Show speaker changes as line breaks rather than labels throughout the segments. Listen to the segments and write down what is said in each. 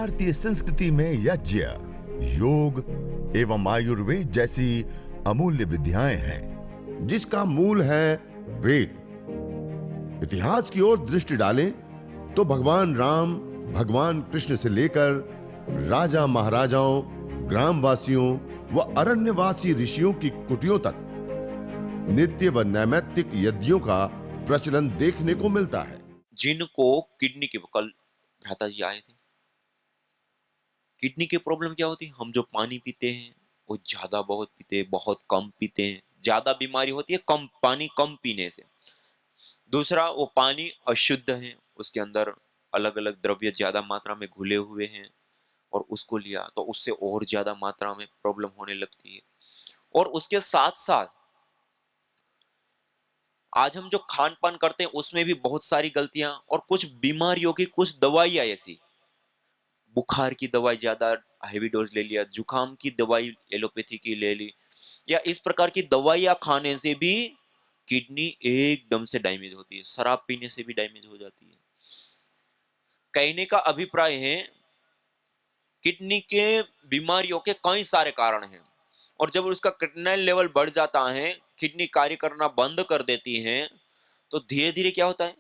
भारतीय संस्कृति में यज्ञ, योग एवं आयुर्वेद जैसी अमूल्य विद्याएं हैं, जिसका मूल है वेद। इतिहास की ओर दृष्टि डालें तो भगवान राम, भगवान कृष्ण से लेकर राजा महाराजाओं, ग्रामवासियों व अरण्यवासी ऋषियों की कुटियों तक नित्य व नैमित्तिक यज्ञों का प्रचलन देखने को मिलता है।
जिनको किडनी की कल भ्राता जी आए थे, किडनी की प्रॉब्लम क्या होती है? हम जो पानी पीते हैं वो ज्यादा बहुत पीते हैं, बहुत कम पीते हैं। ज्यादा बीमारी होती है कम पानी कम पीने से। दूसरा, वो पानी अशुद्ध है, उसके अंदर अलग अलग द्रव्य ज्यादा मात्रा में घुले हुए हैं, और उसको लिया तो उससे और ज्यादा मात्रा में प्रॉब्लम होने लगती है। और उसके साथ साथ आज हम जो खान पान करते हैं उसमें भी बहुत सारी गलतियां, और कुछ बीमारियों की कुछ दवाइयां ऐसी, बुखार की दवाई ज्यादा हैवी डोज ले लिया, जुकाम की दवाई एलोपैथी की ले ली, या इस प्रकार की दवाइयां खाने से भी किडनी एकदम से डैमेज होती है। शराब पीने से भी डैमेज हो जाती है। कहने का अभिप्राय है, किडनी के बीमारियों के कई सारे कारण हैं, और जब उसका क्रिटिनाइन लेवल बढ़ जाता है, किडनी कार्य करना बंद कर देती है, तो धीरे धीरे क्या होता है,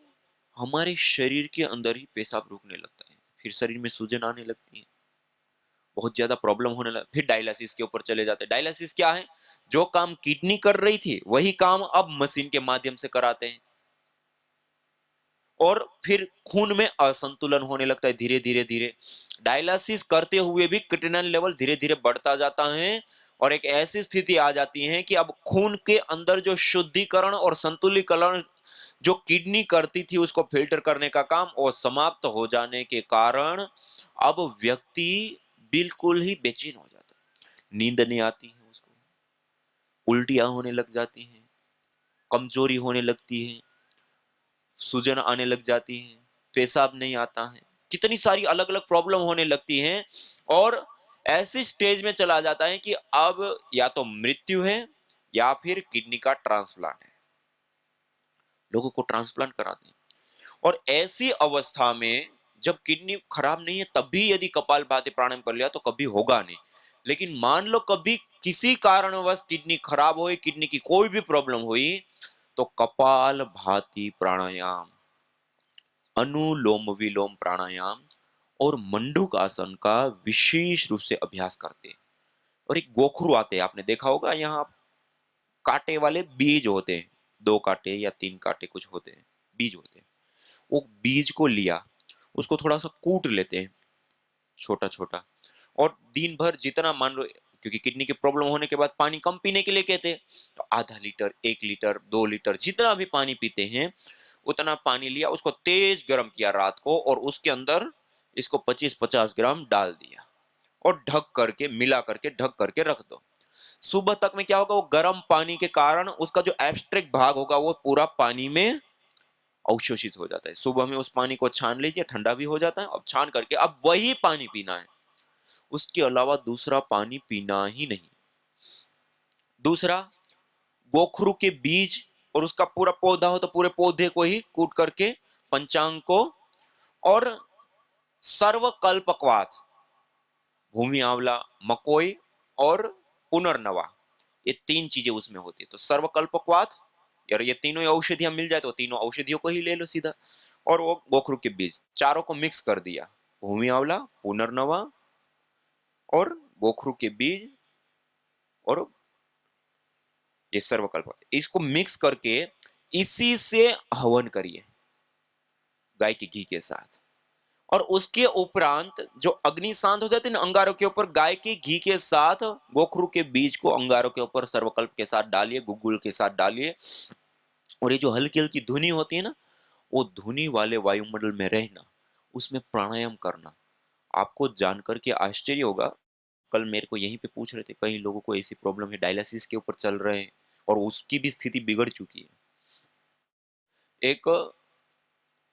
हमारे शरीर के अंदर ही पेशाब रुकने लगता है, फिर शरीर में सूजन आने लगती है, बहुत ज्यादा प्रॉब्लम होने लगा, फिर डायलिसिस के ऊपर चले जाते हैं। डायलिसिस क्या है? जो काम किडनी कर रही थी वही काम अब मशीन के माध्यम से कराते हैं, और फिर खून में असंतुलन होने लगता है धीरे धीरे धीरे। डायलिसिस करते हुए भी क्रिटिनाइन लेवल धीरे धीरे बढ़ता जाता है, और एक ऐसी स्थिति आ जाती है कि अब खून के अंदर जो शुद्धिकरण और संतुलीकरण जो किडनी करती थी उसको फिल्टर करने का काम, और समाप्त हो जाने के कारण अब व्यक्ति बिल्कुल ही बेचैन हो जाता है। नींद नहीं आती है उसको, उल्टियां होने लग जाती हैं, कमजोरी होने लगती है, सूजन आने लग जाती है, पेशाब नहीं आता है, कितनी सारी अलग अलग प्रॉब्लम होने लगती हैं, और ऐसी स्टेज में चला जाता है कि अब या तो मृत्यु है या फिर किडनी का ट्रांसप्लांट है। लोगों को ट्रांसप्लांट कराते हैं, और ऐसी अवस्था में जब किडनी खराब नहीं है तब भी यदि कपालभाति प्राणायाम कर लिया तो कभी होगा नहीं। लेकिन मान लो कभी किसी कारणवश किडनी खराब हुई, किडनी की कोई भी प्रॉब्लम हुई, तो कपालभाति प्राणायाम, अनुलोम विलोम प्राणायाम और मंडूक आसन का विशेष रूप से अभ्यास करते हैं। और एक गोखरू आते हैं, आपने देखा होगा, यहाँ कांटे वाले बीज होते हैं, 2 कांटे या 3 कांटे कुछ होते हैं, बीज होते हैं। वो बीज को लिया, उसको थोड़ा सा कूट लेते हैं छोटा छोटा, और दिन भर जितना मान लो, क्योंकि किडनी की प्रॉब्लम होने के बाद पानी कम पीने के लिए कहते हैं, तो आधा लीटर, 1 लीटर, 2 लीटर, जितना भी पानी पीते हैं उतना पानी लिया, उसको तेज गर्म किया रात को, और उसके अंदर इसको 25-50 ग्राम डाल दिया, और ढक करके, मिला करके ढक करके रख दो। सुबह तक में क्या होगा, वो गर्म पानी के कारण उसका जो एब्स्ट्रैक्ट भाग होगा वो पूरा पानी में अवशोषित हो जाता है। सुबह में उस पानी को छान लीजिए, ठंडा भी हो जाता है। अब छान करके अब वही पानी पीना है, उसके अलावा दूसरा पानी पीना ही नहीं। दूसरा, गोखरू के बीज और उसका पूरा पौधा हो तो पूरे पौधे को ही कूट करके, पंचांग को, और सर्वकल्पक्वाथ, भूमि आंवला, मकोई और पुनर्नवा, ये 3 चीजें उसमें होती है। तो सर्वकल्पक्वाथ, यार ये तीनों ही औषधियां मिल जाए तो तीनों औषधियों को ही ले लो सीधा, और वो गोखरू के बीज, चारों को मिक्स कर दिया, भूमि आंवला, पुनर्नवा और गोखरू के बीज और ये सर्वकल्प, इसको मिक्स करके इसी से हवन करिए गाय के घी के साथ। और उसके उपरांत जो अग्नि शांत हो जाती है ना, अंगारों के ऊपर गाय के घी के साथ गोखरू के बीज को अंगारों के ऊपर सर्वकल्प के साथ डालिए, गुगुल के साथ डालिए, और ये जो हल्की हल्की धुनी होती है ना, वो धुनी वाले वायुमंडल में रहना, उसमें प्राणायाम करना। आपको जानकर के आश्चर्य होगा, कल मेरे को यहीं पे पूछ रहे थे, कई लोगों को ऐसी प्रॉब्लम है, डायलिसिस के ऊपर चल रहे हैं और उसकी भी स्थिति बिगड़ चुकी है। एक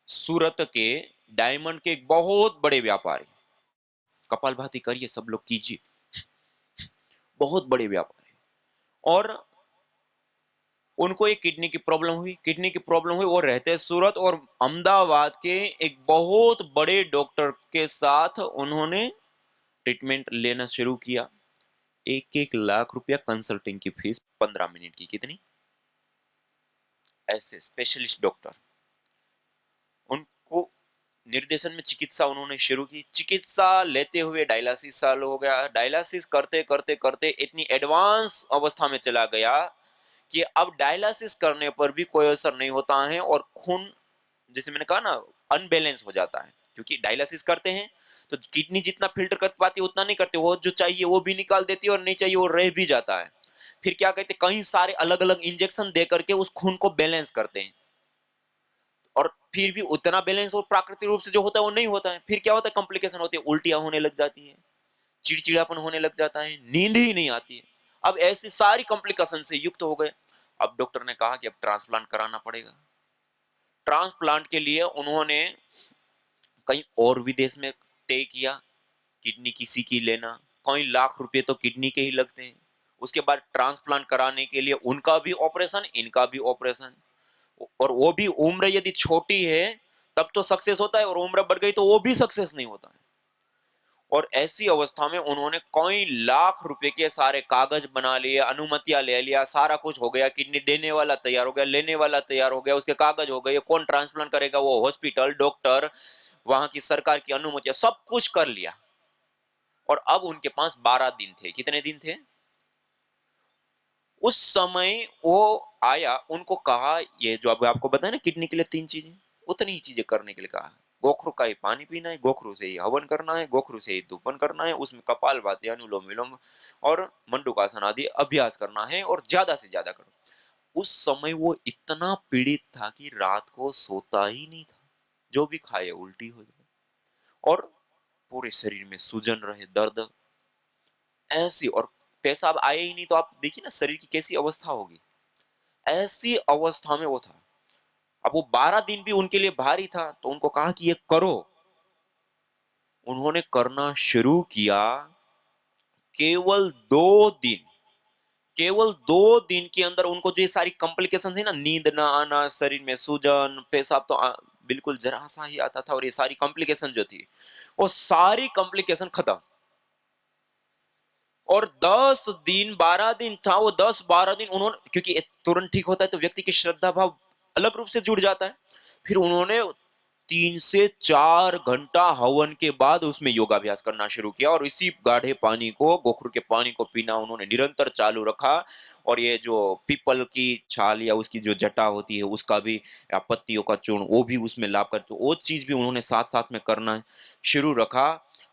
सूरत के डायमंड के एक बहुत बड़े व्यापारी, कपालभाति करिए, सब लोग कीजिए, बहुत बड़े व्यापारी, और उनको एक किडनी की प्रॉब्लम हुई, वो रहते सूरत, और अहमदाबाद के एक बहुत बड़े डॉक्टर के साथ उन्होंने ट्रीटमेंट लेना शुरू किया। 1-1 लाख रुपया कंसल्टिंग की फीस, 15 मिनट की, कितनी? ऐसे स्पेशलिस्ट डॉक्टर, उनको निर्देशन में चिकित्सा उन्होंने शुरू की। चिकित्सा लेते हुए डायलिसिस चालू हो गया। डायलिसिस करते करते करते इतनी एडवांस अवस्था में चला गया कि अब डायलिसिस करने पर भी कोई असर नहीं होता है, और खून, जैसे मैंने कहा ना, अनबैलेंस हो जाता है। क्योंकि डायलिसिस करते हैं तो किडनी जितना फिल्टर कर पाती है उतना नहीं करते, वो जो चाहिए वो भी निकाल देती है और नहीं चाहिए वो रह भी जाता है। फिर क्या कहते हैं, कई सारे अलग अलग इंजेक्शन दे करके उस खून को बैलेंस करते हैं, और फिर भी उतना बैलेंस वो प्राकृतिक रूप से जो होता है वो नहीं होता है। फिर क्या होता है, कॉम्प्लिकेशन होती है, उल्टियां होने लग जाती है, चिड़चिड़ापन होने लग जाता है, नींद ही नहीं आती है। अब ऐसी सारी कॉम्प्लिकेशन से युक्त हो गए। अब डॉक्टर ने कहा कि अब ट्रांसप्लांट कराना पड़ेगा। ट्रांसप्लांट के लिए उन्होंने कहीं और विदेश में तय किया, किडनी किसी की लेना, कई लाख रुपए तो किडनी के ही लगते हैं। उसके बाद ट्रांसप्लांट कराने के लिए उनका भी ऑपरेशन, इनका भी ऑपरेशन, और वो भी उम्र यदि छोटी है तब तो सक्सेस होता है, और उम्र बढ़ गई तो वो भी सक्सेस नहीं होता है। और ऐसी अवस्था में उन्होंने कई लाख रुपए के सारे कागज बना लिए, अनुमतियां ले लिया, सारा कुछ हो गया, किडनी देने वाला तैयार हो गया, लेने वाला तैयार हो गया, उसके कागज हो गए, कौन ट्रांसप्लांट करेगा, वो हॉस्पिटल, डॉक्टर, वहां की सरकार की अनुमतियां, सब कुछ कर लिया। और अब उनके पास 12 दिन थे। कितने दिन थे? उस समय वो आया, उनको कहा, ये जो अभी आपको बताया ना किडनी के लिए 3 चीजें, उतनी ही चीजें करने के लिए कहा। गोखरू का ही पानी पीना है, गोखरू से ही हवन करना है, गोखरू से ही धूपन करना है, उसमें कपाल भाती, अनुलोम विलोम और मंडूकासन आदि अभ्यास करना है, और ज्यादा से ज्यादा करो। उस समय वो इतना पीड़ित था कि रात को सोता ही नहीं था, जो भी खाए उल्टी हो जाए, और पूरे शरीर में सूजन रहे, दर्द ऐसी, और पेशाब आए ही नहीं, तो आप देखिए ना शरीर की कैसी अवस्था होगी। ऐसी अवस्था में वो था। अब वो 12 दिन भी उनके लिए भारी था, तो उनको कहा कि ये करो। उन्होंने करना शुरू किया। केवल 2 दिन, केवल 2 दिन के अंदर उनको जो ये सारी कॉम्प्लिकेशन थी ना, नींद ना आना, शरीर में सूजन, पेशाब तो बिल्कुल जरा सा ही आता था, और ये सारी कॉम्प्लिकेशन जो थी, वो सारी कॉम्प्लिकेशन खत्म। और 10 दिन, 12 दिन था वो, 10-12 दिन उन्होंने, क्योंकि तुरंत ठीक होता है तो व्यक्ति की श्रद्धा भाव अलग रूप से जुड़ जाता है। फिर उन्होंने 3 से 4 घंटा हवन के बाद उसमें योगाभ्यास करना शुरू किया, और इसी गाढ़े पानी को, गोखरू के पानी को पीना उन्होंने निरंतर चालू रखा। और ये जो पीपल की छाल या उसकी जो जटा होती है उसका भी, या पत्तियों का चूर्ण, वो भी उसमें लाभ करते, वो चीज भी उन्होंने साथ साथ में करना शुरू रखा।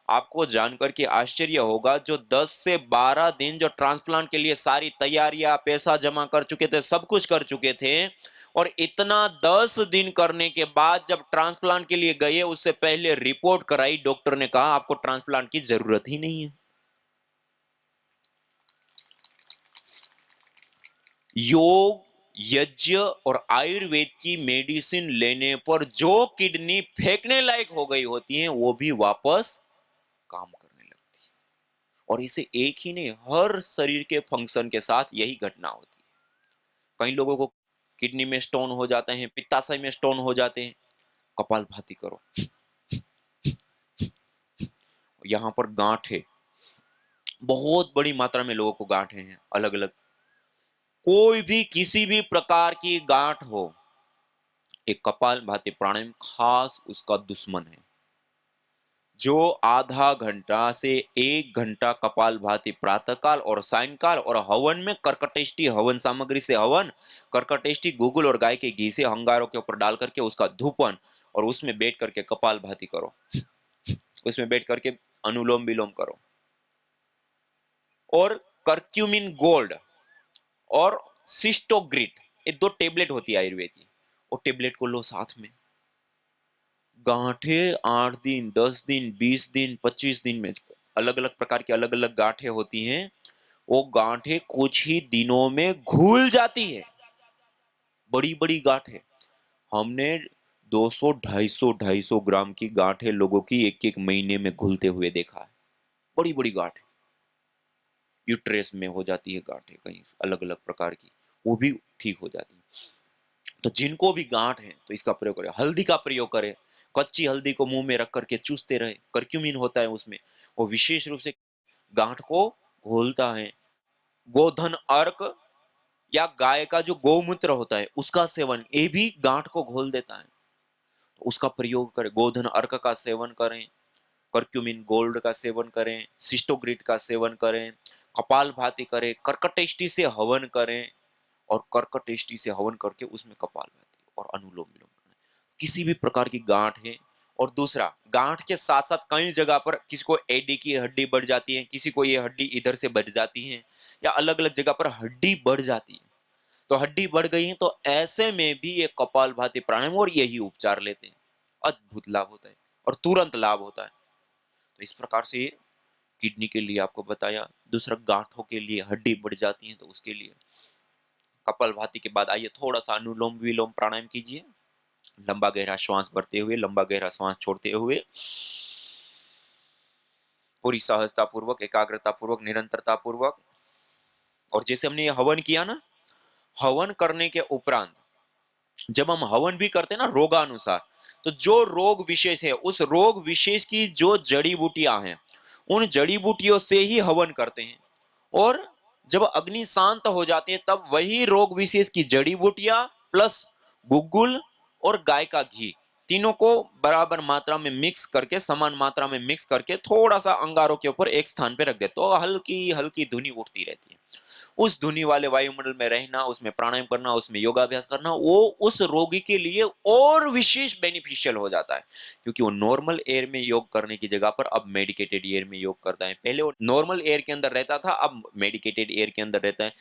आपको जानकर के आश्चर्य होगा, जो 10 से 12 दिन जो ट्रांसप्लांट के लिए सारी तैयारियां, पैसा जमा कर चुके थे, सब कुछ कर चुके थे, और इतना 10 दिन करने के बाद जब ट्रांसप्लांट के लिए गए, उससे पहले रिपोर्ट कराई, डॉक्टर ने कहा आपको ट्रांसप्लांट की जरूरत ही नहीं है। योग, यज्ञ और आयुर्वेद की मेडिसिन लेने पर जो किडनी फेंकने लायक हो गई होती है, वो भी वापस काम करने लगती है। और इसे एक ही नहीं, हर शरीर के फंक्शन के साथ यही घटना होती है। कई लोगों को किडनी में स्टोन हो जाते हैं, पित्ताशय में स्टोन हो जाते हैं, कपालभाति करो, यहाँ पर गांठ है, बहुत बड़ी मात्रा में लोगों को गांठें हैं अलग अलग। कोई भी किसी भी प्रकार की गांठ हो, एक कपालभाति प्राणायाम खास उसका दुश्मन है। जो आधा घंटा से 1 घंटा कपालभाति प्रातःकाल और सायंकाल, और हवन में कर्कटेष्टि हवन सामग्री से हवन, कर्कटेष्टि गुगुल और गाय के घी से अंगारों के ऊपर डाल करके उसका धूपन, और उसमें बैठ करके कपालभाति करो, उसमें बैठ करके अनुलोम विलोम करो, और कर्क्यूमिन गोल्ड और सिस्टोग्रिट, ये 2 टेबलेट होती है आयुर्वेद की, वो टेबलेट को लो साथ में। गांठे 8 दिन, 10 दिन, 20 दिन, 25 दिन में, अलग अलग प्रकार की अलग अलग गांठे होती हैं। वो गांठे कुछ ही दिनों में घुल जाती है, बड़ी बड़ी गांठे। हमने 200, 250, 250 ग्राम की गांठे लोगों की एक एक महीने में घुलते हुए देखा है, बड़ी बड़ी गांठे। यूट्रेस में हो जाती है गांठें कहीं अलग अलग प्रकार की, वो भी ठीक हो जाती है। तो जिनको भी गांठ है तो इसका प्रयोग करें, हल्दी का प्रयोग करें, कच्ची हल्दी को मुंह में रख करके चूसते रहे, करक्यूमिन होता है उसमें, वो विशेष रूप से गांठ को घोलता है। गोधन अर्क या गाय का जो गौमूत्र होता है उसका सेवन, ये भी गांठ को घोल देता है, तो उसका प्रयोग करें। गोधन अर्क का सेवन करें, करक्यूमिन गोल्ड का सेवन करें, सिस्टोग्रिट का सेवन करें, कपाल भाती करें, कर्कटेष्टि से हवन करें, और कर्कटेष्टि से हवन करके उसमें कपाल भाती और अनुलोम विलोम करें। किसी भी प्रकार की गांठ है, और दूसरा गांठ के साथ साथ कई जगह पर किसी को एडी की हड्डी बढ़ जाती है, किसी को ये हड्डी इधर से बढ़ जाती है, या अलग अलग जगह पर हड्डी बढ़ जाती है, तो हड्डी बढ़ गई है तो ऐसे में भी ये कपाल भाती प्राणायाम और यही उपचार लेते हैं, अद्भुत लाभ होता है और तुरंत लाभ होता है। तो इस प्रकार से किडनी के लिए आपको बताया। दूसरा गांठों के लिए, हड्डी बढ़ जाती है तो उसके लिए कपाल भाती के बाद आइए थोड़ा सा अनुलोम विलोम प्राणायाम कीजिए। लंबा गहरा श्वास भरते हुए, लंबा गहरा श्वास छोड़ते हुए, पूरी सहजता पूर्वक, एकाग्रता पूर्वक, निरंतरता पूर्वक। और जैसे हमने ये हवन किया ना, हवन करने के उपरांत जब हम हवन भी करते हैं ना रोगानुसार, तो जो रोग विशेष है उस रोग विशेष की जो जड़ी बूटियां हैं उन जड़ी बूटियों से ही हवन करते हैं, और जब अग्नि शांत हो जाती है तब वही रोग विशेष की जड़ी बूटियां प्लस गुग्गुल और गाय का घी तीनों को बराबर मात्रा में मिक्स करके, समान मात्रा में मिक्स करके थोड़ा सा अंगारों के ऊपर एक स्थान पे रख दे, तो हल्की हल्की धुनी उठती रहती है। उस धुनी वाले वायुमंडल में रहना, उसमें प्राणायाम करना, उसमें योगाभ्यास करना, वो उस रोगी के लिए और विशेष बेनिफिशियल हो जाता है, क्योंकि वो नॉर्मल एयर में योग करने की जगह पर अब मेडिकेटेड एयर में योग करता है। पहले वो नॉर्मल एयर के अंदर रहता था, अब मेडिकेटेड एयर के अंदर रहता है।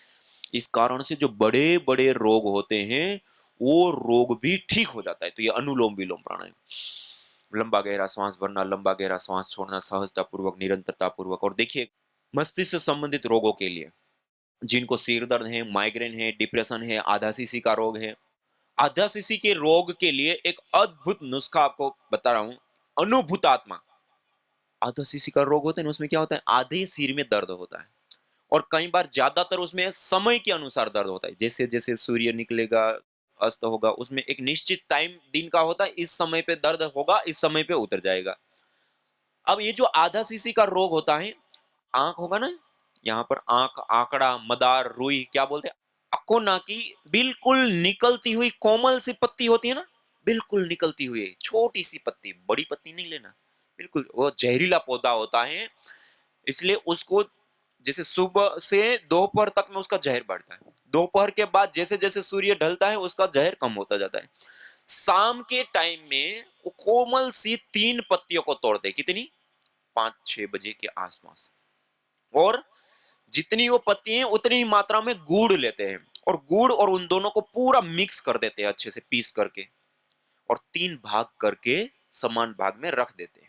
इस कारण से जो बड़े बड़े रोग होते हैं वो रोग भी ठीक हो जाता है। तो ये अनुलोम विलोम प्राणायाम, लंबा गहरा सांस भरना, लंबा गहरा सांस छोड़ना, सहजता पूर्वक, निरंतरता पूर्वक। और देखिए मस्तिष्क से संबंधित रोगों के लिए, जिनको सिर दर्द है, माइग्रेन है, डिप्रेशन है, आधा सीसी का रोग है, आधा सीसी के रोग के लिए एक अद्भुत नुस्खा आपको बता रहा हूं, अनुभूतात्मा। आधा सीसी का रोग होता है ना, उसमें क्या होता है, आधे सिर में दर्द होता है, और कई बार ज्यादातर उसमें समय के अनुसार दर्द होता है। जैसे जैसे सूर्य निकलेगा, अस्त होगा, उसमें एक निश्चित टाइम दिन का होता है, इस समय पे दर्द होगा, इस समय पे उतर जाएगा। अब ये जो आधा सीसी का रोग होता है, आंख होगा ना, यहाँ पर आंख, आंकड़ा, मदार, रुई, क्या बोलते हैं, अकोना की बिल्कुल निकलती हुई कोमल सी पत्ती होती है ना, बिल्कुल निकलती हुई छोटी सी पत्ती, बड़ी पत्ती नहीं लेना, बिल्कुल वो जहरीला पौधा होता है, इसलिए उसको जैसे सुबह से दोपहर तक में उसका जहर बढ़ता है, दोपहर के बाद जैसे जैसे सूर्य ढलता है उसका जहर कम होता जाता है। शाम के टाइम में वो कोमल सी 3 पत्तियों को तोड़ते, कितनी, 5-6 बजे के आसपास, और जितनी वो पत्ती हैं उतनी ही मात्रा में गुड़ लेते हैं, और गुड़ और उन दोनों को पूरा मिक्स कर देते हैं अच्छे से पीस करके, और 3 भाग करके समान भाग में रख देते हैं।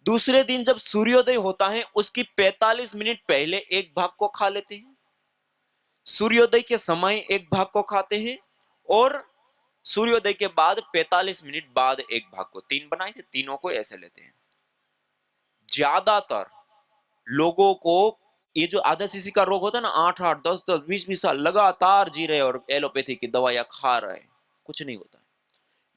दूसरे दिन जब सूर्योदय होता है उसकी 45 मिनट पहले एक भाग को खा लेते हैं, सूर्योदय के समय एक भाग को खाते हैं, और सूर्योदय के बाद 45 मिनट बाद एक भाग को, 3 बनाए थे, तीनों को ऐसे लेते हैं। ज्यादातर लोगों को ये जो आधा सीसी का रोग होता है ना, 8-8, 10-10, 20-20 साल लगातार जी रहे और एलोपैथी की दवाइयां खा रहे, कुछ नहीं होता।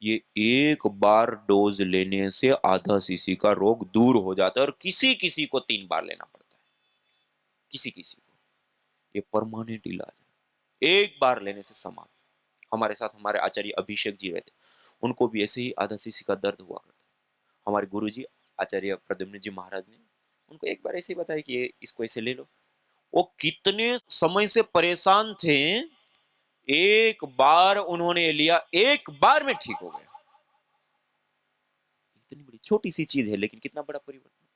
ये एक बार डोज लेने से आधा सीसी का रोग दूर हो जाता है, और किसी किसी को 3 बार लेना पड़ता है, किसी किसी को। ये परमानेंट इलाज है, एक बार लेने से समाप्त। हमारे साथ हमारे आचार्य अभिषेक जी रहते, उनको भी ऐसे ही आधा सीसी का दर्द हुआ करता। हमारे गुरु जी आचार्य प्रद्युम्न जी महाराज ने उनको एक बार ऐसे ही बताया कि इसको ऐसे ले लो। वो कितने समय से परेशान थे, एक बार उन्होंने लिया, एक बार में ठीक हो गया। इतनी बड़ी छोटी सी चीज है लेकिन कितना बड़ा परिवर्तन,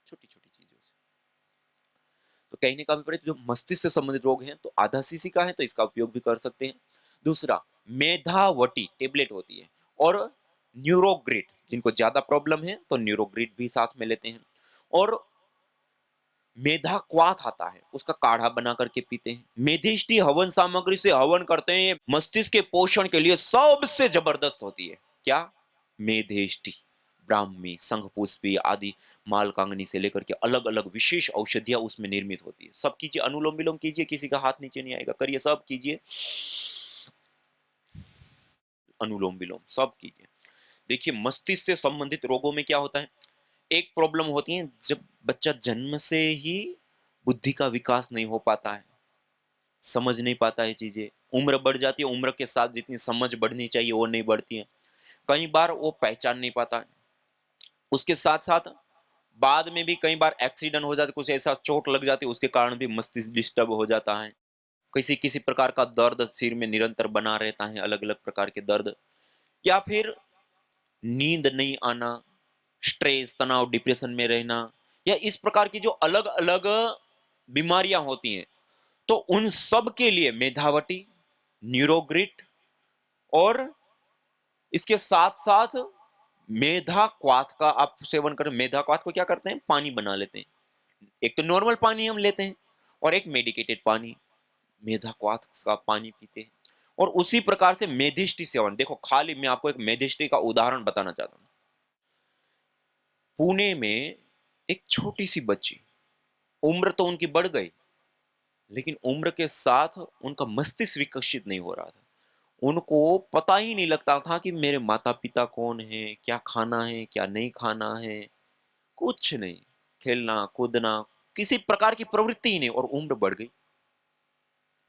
छोटी छोटी चीजों से। तो कहने का अभिप्राय, जो मस्तिष्क से संबंधित रोग हैं तो आधा सीसी का है तो इसका उपयोग भी कर सकते हैं। दूसरा, मेधावटी टेबलेट होती है, और न्यूरोग्रिड, जिनको ज्यादा प्रॉब्लम है तो न्यूरोग्रिड भी साथ में लेते हैं, और मेधा क्वाथ आता है उसका काढ़ा बना करके पीते हैं। मेधिष्टि हवन सामग्री से हवन करते हैं, मस्तिष्क के पोषण के लिए सबसे जबरदस्त होती है। क्या? मेधिष्टि, ब्राह्मी, शंखपुष्पी आदि मालकांगनी से लेकर के अलग अलग विशेष औषधियां उसमें निर्मित होती है। सब कीजिए, अनुलोम विलोम कीजिए, किसी का हाथ नीचे नहीं आएगा, करिए, सब कीजिए, अनुलोम विलोम सब कीजिए। देखिए मस्तिष्क से संबंधित रोगों में क्या होता है, एक प्रॉब्लम होती है जब बच्चा जन्म से ही बुद्धि का विकास नहीं हो पाता है, समझ नहीं पाता है चीजें, उम्र बढ़ जाती है, उम्र के साथ जितनी समझ बढ़नी चाहिए वो नहीं बढ़ती है, कई बार वो पहचान नहीं पाता है। उसके साथ साथ बाद में भी कई बार एक्सीडेंट हो जाता है, कुछ ऐसा चोट लग जाती है, उसके कारण भी मस्तिष्क डिस्टर्ब हो जाता है। किसी किसी प्रकार का दर्द सिर में निरंतर बना रहता है, अलग अलग प्रकार के दर्द, या फिर नींद नहीं आना, स्ट्रेस, तनाव, डिप्रेशन में रहना, या इस प्रकार की जो अलग अलग बीमारियां होती हैं, तो उन सब के लिए मेधावटी, न्यूरोग्रिट और इसके साथ साथ मेधा क्वाथ का आप सेवन करें। मेधा क्वाथ को क्या करते हैं, पानी बना लेते हैं, एक तो नॉर्मल पानी हम लेते हैं और एक मेडिकेटेड पानी, मेधा क्वाथ का पानी पीते हैं। और उसी प्रकार से मेधिष्टि सेवन, देखो खाली मैं आपको एक मेधिष्टि का उदाहरण बताना चाहता हूं। पुणे में एक छोटी सी बच्ची, उम्र तो उनकी बढ़ गई, लेकिन उम्र के साथ उनका मस्तिष्क विकसित नहीं हो रहा था। उनको पता ही नहीं लगता था कि मेरे माता पिता कौन है, क्या खाना है, क्या नहीं खाना है, कुछ नहीं, खेलना कूदना किसी प्रकार की प्रवृत्ति ही नहीं, और उम्र बढ़ गई,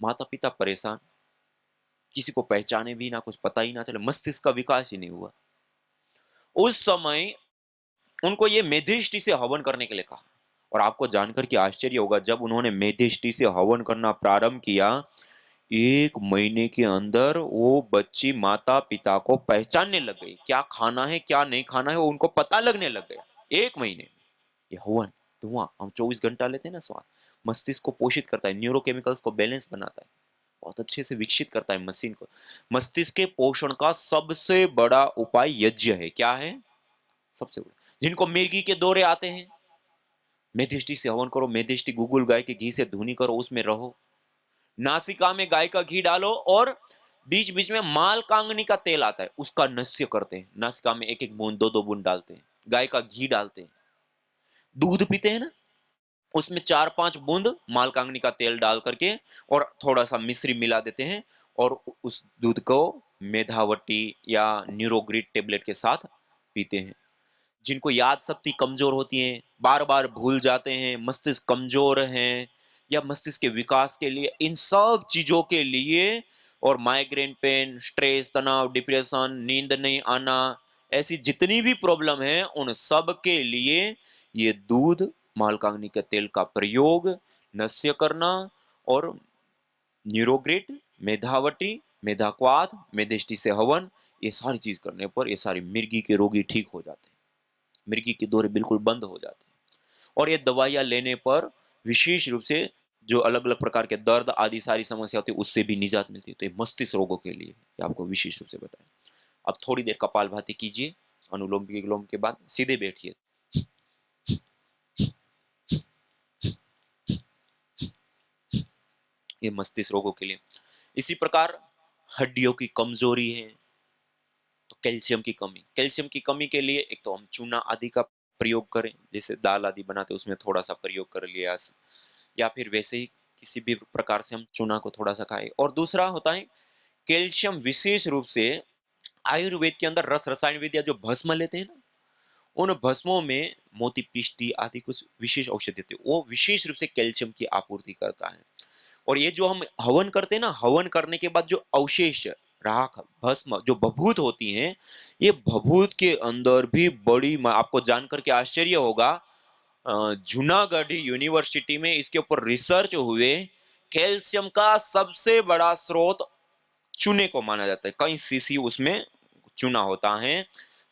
माता पिता परेशान, किसी को पहचाने भी ना, कुछ पता ही ना चले, मस्तिष्क का विकास ही नहीं हुआ। उस समय उनको ये मेधिष्टि से हवन करने के लिए कहा, और आपको जानकर के आश्चर्य होगा, जब उन्होंने मेधिष्टि से हवन करना प्रारंभ किया, 1 महीने के अंदर वो बच्ची माता पिता को पहचानने लग गई, क्या खाना है क्या नहीं खाना है वो उनको पता लगने लग गया 1 महीने में। ये हवन, धुआं, हम 24 घंटा लेते हैं ना स्वाद, मस्तिष्क को पोषित करता है, न्यूरोकेमिकल्स को बैलेंस बनाता है, बहुत अच्छे से विकसित करता है मशीन को। मस्तिष्क के पोषण का सबसे बड़ा उपाय यज्ञ है, क्या है, सबसे बड़ा। जिनको मिर्गी के दौरे आते हैं, मेधिष्टि से हवन करो, मेधिष्टि गुगुल गाय के घी से धुनी करो, उसमें रहो, नासिका में गाय का घी डालो, और बीच बीच में माल कांगनी का तेल आता है उसका नस्य करते हैं, नासिका में एक एक बूंद, दो दो बूंद डालते हैं, गाय का घी डालते हैं, दूध पीते हैं ना, उसमें 4-5 बूंद माल कांगनी का तेल डाल करके और थोड़ा सा मिश्री मिला देते हैं, और उस दूध को मेधावटी या न्यूरोग्रिड टेबलेट के साथ पीते हैं। जिनको याद शक्ति कमजोर होती है, बार बार भूल जाते हैं, मस्तिष्क कमजोर हैं, या मस्तिष्क के विकास के लिए, इन सब चीजों के लिए, और माइग्रेन पेन, स्ट्रेस, तनाव, डिप्रेशन, नींद नहीं आना, ऐसी जितनी भी प्रॉब्लम है उन सब के लिए ये दूध, मालकांगनी के तेल का प्रयोग, नस्य करना, और न्यूरोग्रिड, मेधावटी, मेधाक्वाथ, मेधिष्टि से हवन, ये सारी चीज करने पर ये सारी मिर्गी के रोगी ठीक हो जाते हैं, मिर्गी के दौरे बिल्कुल बंद हो जाते हैं। और ये दवाइयां लेने पर विशेष रूप से जो अलग अलग प्रकार के दर्द आदि सारी समस्या होती है उससे भी निजात मिलती है। तो ये मस्तिष्क रोगों के लिए ये आपको विशेष रूप से बताएं। अब थोड़ी देर कपालभाति कीजिए, अनुलोम विलोम के बाद सीधे बैठिए, ये मस्तिष्क रोगों के लिए। इसी प्रकार हड्डियों की कमजोरी है तो कैल्शियम की कमी, कैल्शियम की कमी के लिए एक तो हम चूना आदि का प्रयोग करें, जैसे दाल आदि बनाते हैं उसमें थोड़ा सा प्रयोग कर लिया, या फिर वैसे ही किसी भी प्रकार से हम चूना को थोड़ा सा खाएं। और दूसरा होता है कैल्शियम, विशेष रूप से आयुर्वेद के अंदर रस रसायन विद्या जो भस्म लेते हैं ना, उन भस्मों में मोती पिष्टी आदि कुछ विशेष औषधि थे, वो विशेष रूप से कैल्शियम की आपूर्ति करता है। और ये जो हम हवन करते हैं ना, हवन करने के बाद जो अवशेष, राख, भस्म, जो भभूत होती हैं, ये भभूत के अंदर भी बड़ी, आपको जानकर के आश्चर्य होगा, जूनागढ़ यूनिवर्सिटी में इसके ऊपर रिसर्च हुए, कैल्शियम का सबसे बड़ा स्रोत चूने को माना जाता है, कई सीसी उसमें चूना होता है।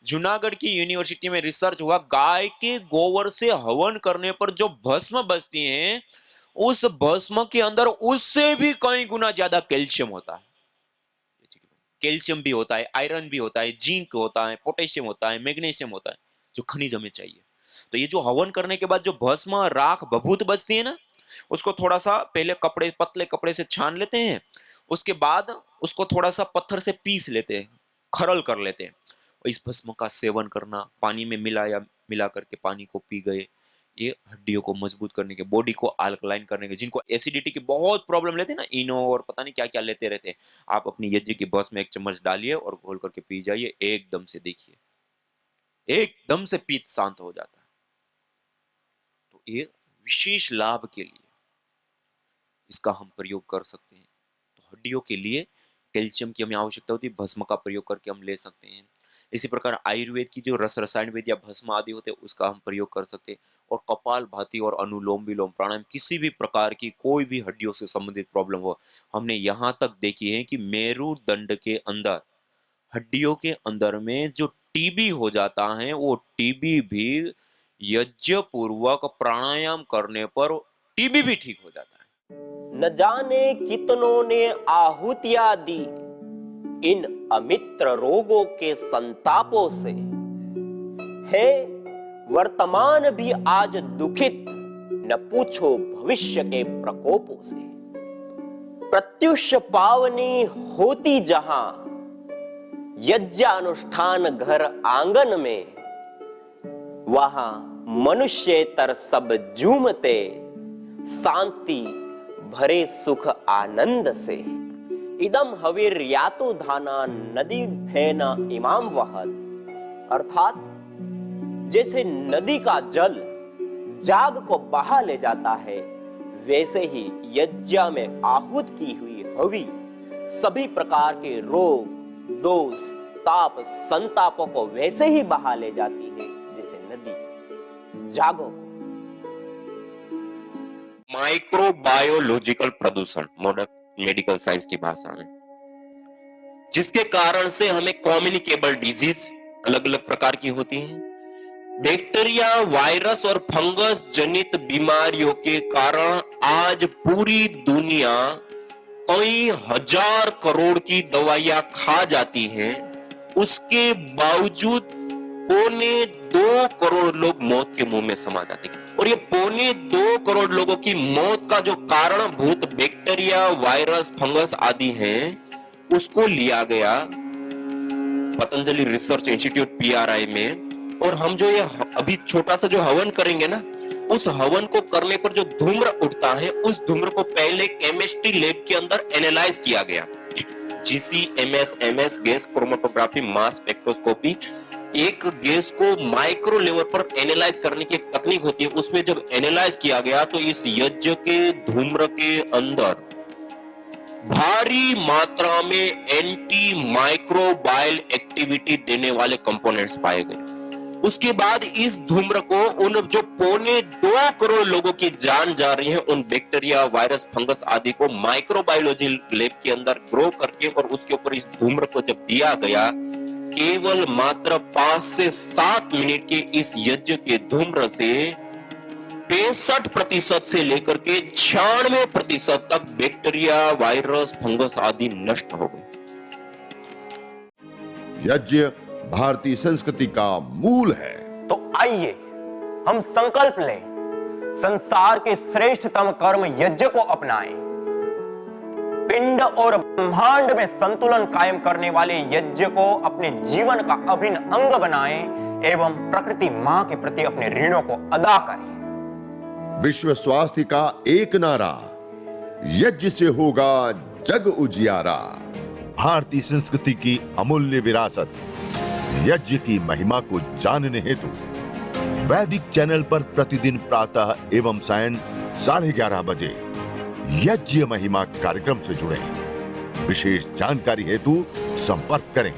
जूनागढ़ की यूनिवर्सिटी में रिसर्च हुआ, गाय के गोबर से हवन करने पर जो भस्म बचती हैं, उस भस्म के अंदर उससे भी कई गुना ज्यादा कैल्शियम होता है। कैल्शियम भी होता है, आयरन भी होता है, जिंक होता है, पोटेशियम होता है, मैग्नीशियम होता है, जो खनिज हमें चाहिए। तो ये जो हवन करने के बाद जो भस्म, राख, भभूत बचती है ना, उसको थोड़ा सा पहले कपड़े, पतले कपड़े से छान लेते हैं, उसके बाद उसको थोड़ा सा पत्थर से पीस लेते हैं, खरल कर लेते हैं, इस भस्म का सेवन करना, पानी में मिला करके पानी को पी गए, ये हड्डियों को मजबूत करने के, बॉडी को अल्कलाइन करने के, जिनको एसिडिटी की बहुत प्रॉब्लम लेते हैं ना, इनो और पता नहीं क्या क्या लेते रहते हैं, आप अपनी यज्ञ की भस्म में 1 चम्मच डालिए और घोल करके पी जाइए, एकदम से देखिए एकदम से पित्त शांत हो जाता है। तो ये विशेष लाभ के लिए इसका हम प्रयोग कर सकते हैं। तो हड्डियों के लिए कैल्शियम की हमें आवश्यकता होती है, भस्म का प्रयोग करके हम ले सकते हैं। इसी प्रकार आयुर्वेद की जो रस रसायन वेद या भस्म आदि होते हैं उसका हम प्रयोग कर सकते हैं। और कपाल भाती और अनुलोम विलोम प्राणायाम, किसी भी प्रकार की कोई भी हड्डियों से संबंधित प्रॉब्लम हो, हमने यहाँ तक देखी है कि मेरुदंड के अंदर, हड्डियों के अंदर में जो टीबी हो जाता है, वो टीबी भी यज्ञ पूर्वक प्राणायाम करने पर टीबी भी ठीक हो जाता है।
न जाने कितनों ने आहुतियां दी इन अमित्र रोगों के संतापों से, है वर्तमान भी आज दुखित, न पूछो भविष्य के प्रकोपों से। प्रत्युष पावनी होती जहां यज्ञानुष्ठान घर आंगन में, वहां मनुष्येतर सब झूमते शांति भरे सुख आनंद से। इदम हविर्यातु धाना नदी भेना इमाम वहत, अर्थात जैसे नदी का जल जाग को बहा ले जाता है, वैसे ही यज्ञ में आहूत की हुई हवि सभी प्रकार के रोग, दोष, ताप, संतापों को वैसे ही बहा ले जाती है जैसे नदी। जागो।
माइक्रोबायोलॉजिकल प्रदूषण, मॉडर्न मेडिकल साइंस की भाषा में, जिसके कारण से हमें कम्युनिकेबल डिजीज अलग अलग प्रकार की होती हैं। बैक्टीरिया, वायरस और फंगस जनित बीमारियों के कारण आज पूरी दुनिया कई हजार करोड़ की दवाइयां खा जाती हैं, उसके बावजूद 1.25 करोड़ लोग मौत के मुंह में समा जाते हैं। और ये 1.25 करोड़ लोगों की मौत का जो कारणभूत बैक्टीरिया, वायरस, फंगस आदि हैं, उसको लिया गया पतंजलि रिसर्च इंस्टीट्यूट PRI में। और हम जो ये अभी छोटा सा जो हवन करेंगे ना, उस हवन को करने पर जो धूम्र उठता है, उस धूम्र को पहले केमिस्ट्री लैब के अंदर एनालाइज किया गया। GC-MS, MS gas chromatography, mass spectroscopy, एक गैस को माइक्रो लेवल पर एनालाइज करने की एक तकनीक होती है। उसमें जब एनालाइज किया गया तो इस यज्ञ के धूम्र के अंदर भारी मात्रा में एंटी माइक्रोबायल एक्टिविटी देने वाले कंपोनेंट्स पाए गए। उसके बाद इस धूम्र को उन जो 1.25 करोड़ लोगों की जान जा रही है, उन बैक्टीरिया, वायरस, फंगस आदि को माइक्रोबायोलॉजी लैब के अंदर ग्रो करके और उसके ऊपर इस धूम्र को जब दिया गया, केवल मात्र 5 से 7 मिनट के इस यज्ञ के धूम्र से 65% से लेकर के 96% तक बैक्टीरिया, वायरस, फंगस आदि नष्ट हो गए।
यज्ञ भारतीय संस्कृति का मूल है।
तो आइए हम संकल्प लें, संसार के श्रेष्ठतम कर्म यज्ञ को अपनाएं। पिंड और ब्रह्मांड में संतुलन कायम करने वाले यज्ञ को अपने जीवन का अभिन्न अंग बनाएं एवं प्रकृति मां के प्रति अपने ऋणों को अदा करें।
विश्व स्वास्थ्य का एक नारा, यज्ञ से होगा जग उजियारा।
भारतीय संस्कृति की अमूल्य विरासत यज्ञ की महिमा को जानने हेतु वैदिक चैनल पर प्रतिदिन प्रातः एवं सायं 11:30 बजे यज्ञ महिमा कार्यक्रम से जुड़े। विशेष जानकारी हेतु संपर्क करें।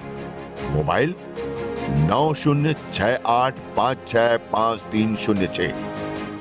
मोबाइल 9068565306।